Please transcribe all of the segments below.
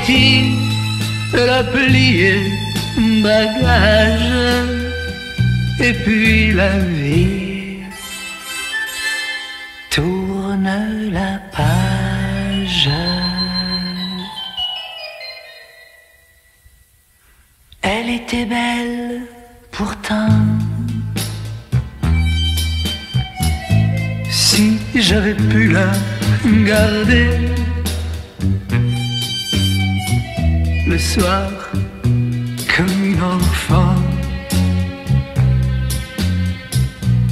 sorti la plier bagage, et puis la vie tourne la page. Elle était belle pourtant. Si j'avais pu la garder le soir comme une enfant,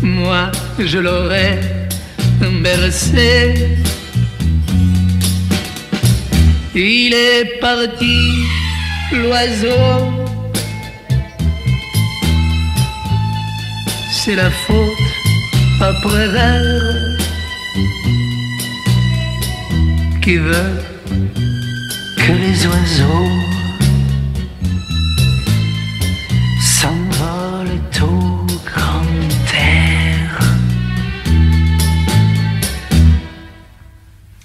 moi je l'aurais bercé. Il est parti, l'oiseau, c'est la faute à Prévert qui veut que les oiseaux s'envolent au grand air.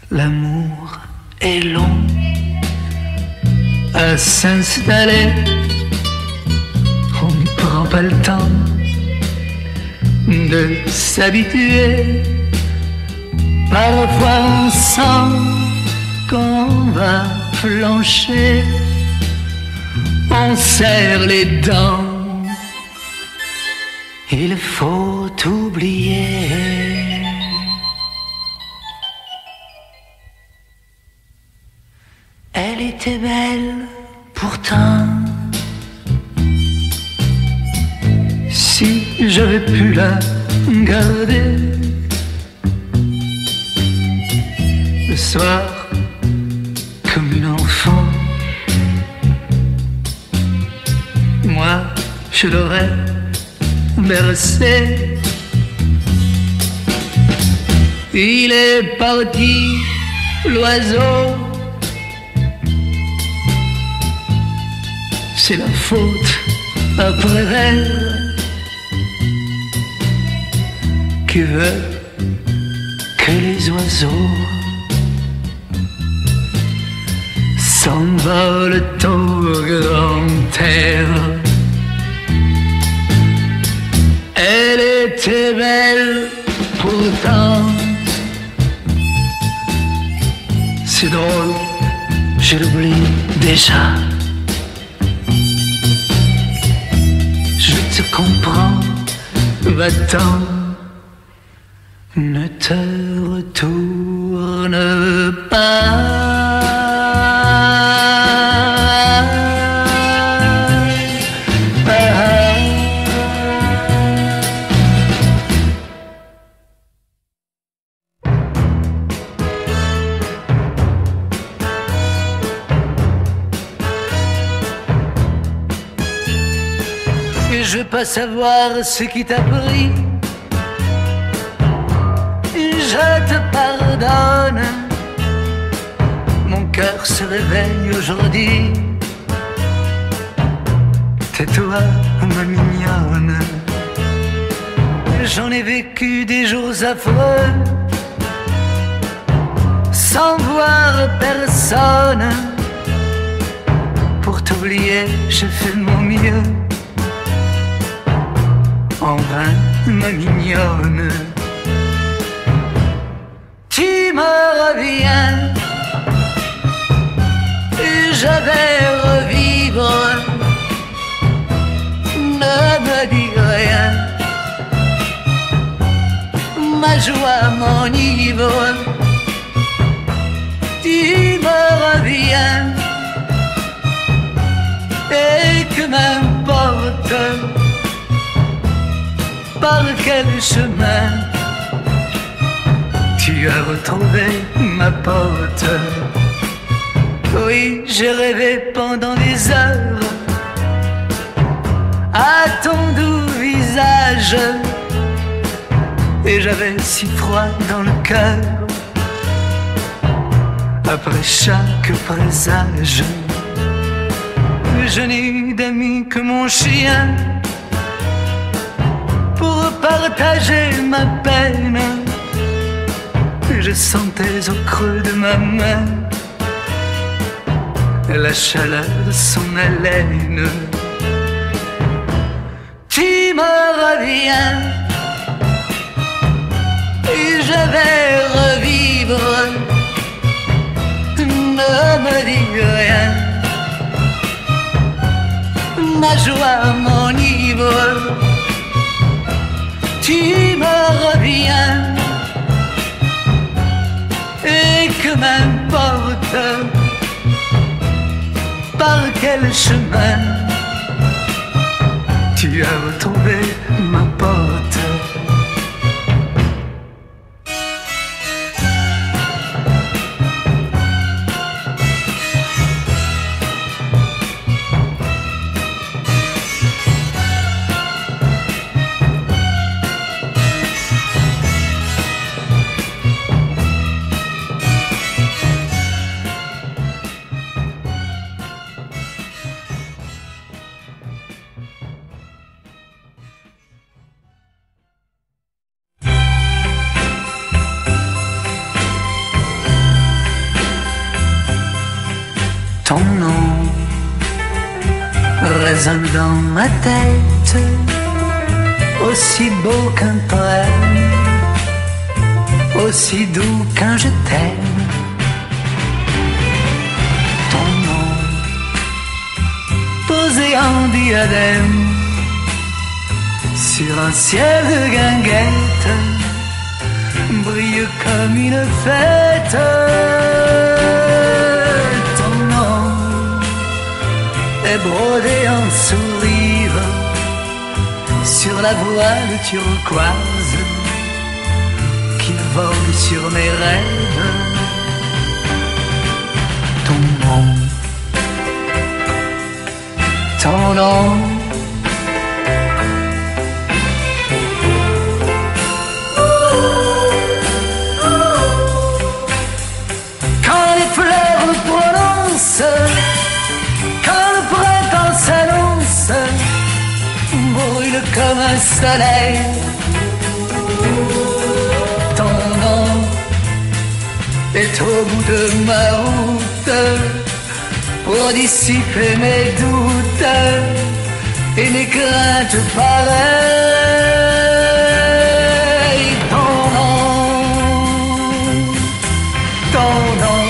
L'amour est long à s'installer, on ne prend pas le temps de s'habituer. Parfois on sent qu'on va flancher, on serre les dents, il faut oublier. Elle était belle pourtant. Si j'avais pu la garder le soir comme une enfant, moi je l'aurais bercé. Il est parti, l'oiseau, c'est la faute à Prévert qui veut que les oiseaux s'envolent au grand air. Elle était belle pourtant. C'est drôle, je l'oublie déjà. Je te comprends, va-t'en, ne te retourne pas. Je veux pas savoir ce qui t'a pris, je te pardonne. Mon cœur se réveille aujourd'hui. Tais-toi, ma mignonne. J'en ai vécu des jours affreux, sans voir personne. Pour t'oublier, j'ai fait de mon mieux. En vain, ma mignonne. Tu me reviens et je vais revivre. Ne me dis rien, ma joie m'enivre. Tu me reviens et que m'importe par quel chemin tu as retrouvé ma porte. Oui, j'ai rêvé pendant des heures à ton doux visage, et j'avais si froid dans le cœur après chaque présage. Je n'ai eu d'amis que mon chien pour partager ma peine. Je sentais au creux de ma main la chaleur de son haleine. Tu me reviens et je vais revivre. Ne me dis rien, ma joie m'enivre. Tu me reviens et que m'importe par quel chemin tu as retrouvé ma porte. Ton nom résonne dans ma tête, aussi beau qu'un poème, aussi doux qu'un je t'aime. Ton nom posé en diadème sur un ciel de guinguette brille comme une fête. Est brodé en sourire sur la voile turquoise qui vole sur mes rêves. Ton nom, ton nom, quand les fleurs me prononcent, quand le printemps s'annonce, brûle comme un soleil. Ton nom est au bout de ma route pour dissiper mes doutes et mes craintes pareilles. Ton nom, ton nom.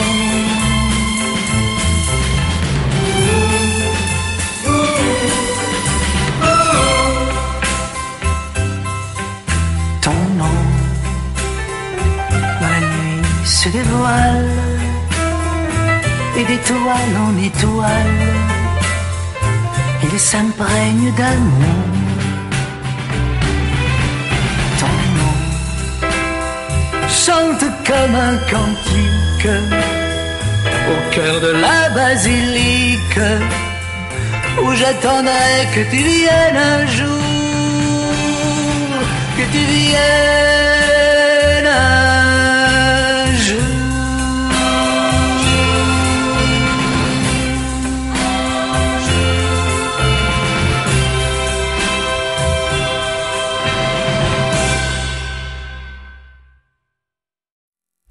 Se dévoile et d'étoile en étoile, il s'imprègne d'amour. Ton nom chante comme un cantique au cœur de la basilique, où j'attendrai que tu viennes un jour, que tu viennes un jour.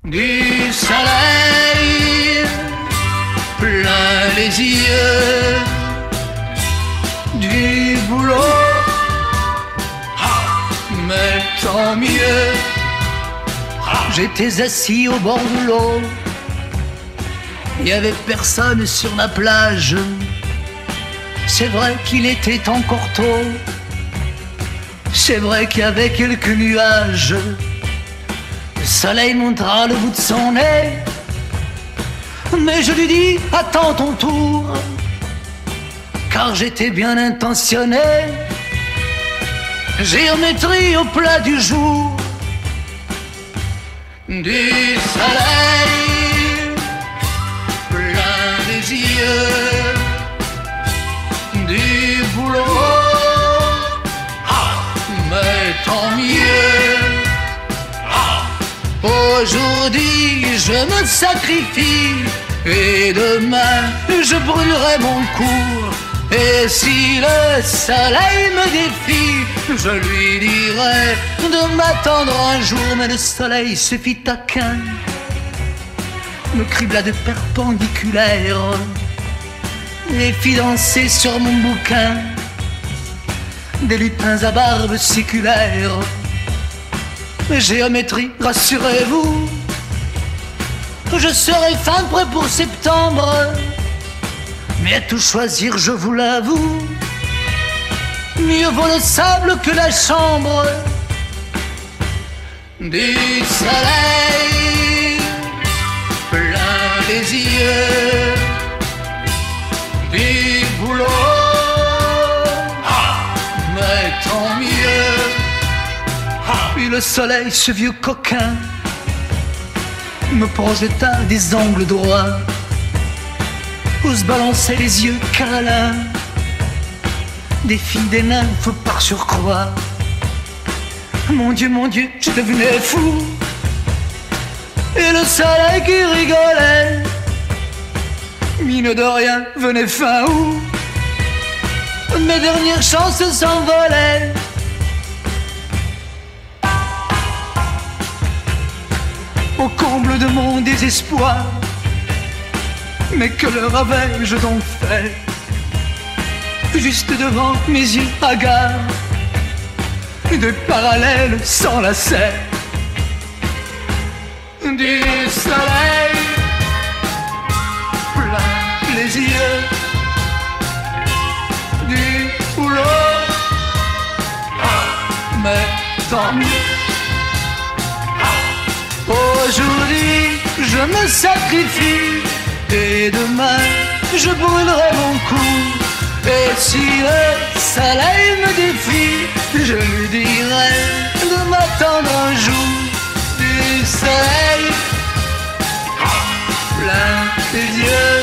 Du soleil plein les yeux, du boulot, mais tant mieux. J'étais assis au bord de l'eau, il n'y avait personne sur la plage. C'est vrai qu'il était encore tôt, c'est vrai qu'il y avait quelques nuages. Le soleil montra le bout de son nez, mais je lui dis attends ton tour, car j'étais bien intentionné. Géométrie au plat du jour, du soleil plein les yeux, du boulot, mais tant mieux. Aujourd'hui je me sacrifie et demain je brûlerai mon cours. Et si le soleil me défie, je lui dirai de m'attendre un jour. Mais le soleil se fit taquin, me cribla de perpendiculaire les filles dansaient sur mon bouquin, des lupins à barbe séculaire. Géométrie, rassurez-vous, je serai fin prêt pour septembre. Mais à tout choisir, je vous l'avoue, mieux vaut le sable que la chambre. Du soleil plein les yeux, du boulot, mais tant mieux. Puis le soleil, ce vieux coquin, me projeta des angles droits où se balançaient les yeux câlins des filles, des nymphes par surcroît. Mon Dieu, je devenais fou. Et le soleil qui rigolait, mine de rien, venait fin août. Mes dernières chances s'envolaient. Au comble de mon désespoir, mais que leur avais-je donc fait? Juste devant mes yeux hagards, de parallèles sans lacet. Du soleil plein les yeux, du boulot, mais tant mieux. Aujourd'hui je me sacrifie et demain je brûlerai mon cou. Et si le soleil me défie, je lui dirai de m'attendre un jour. Du soleil plein les yeux,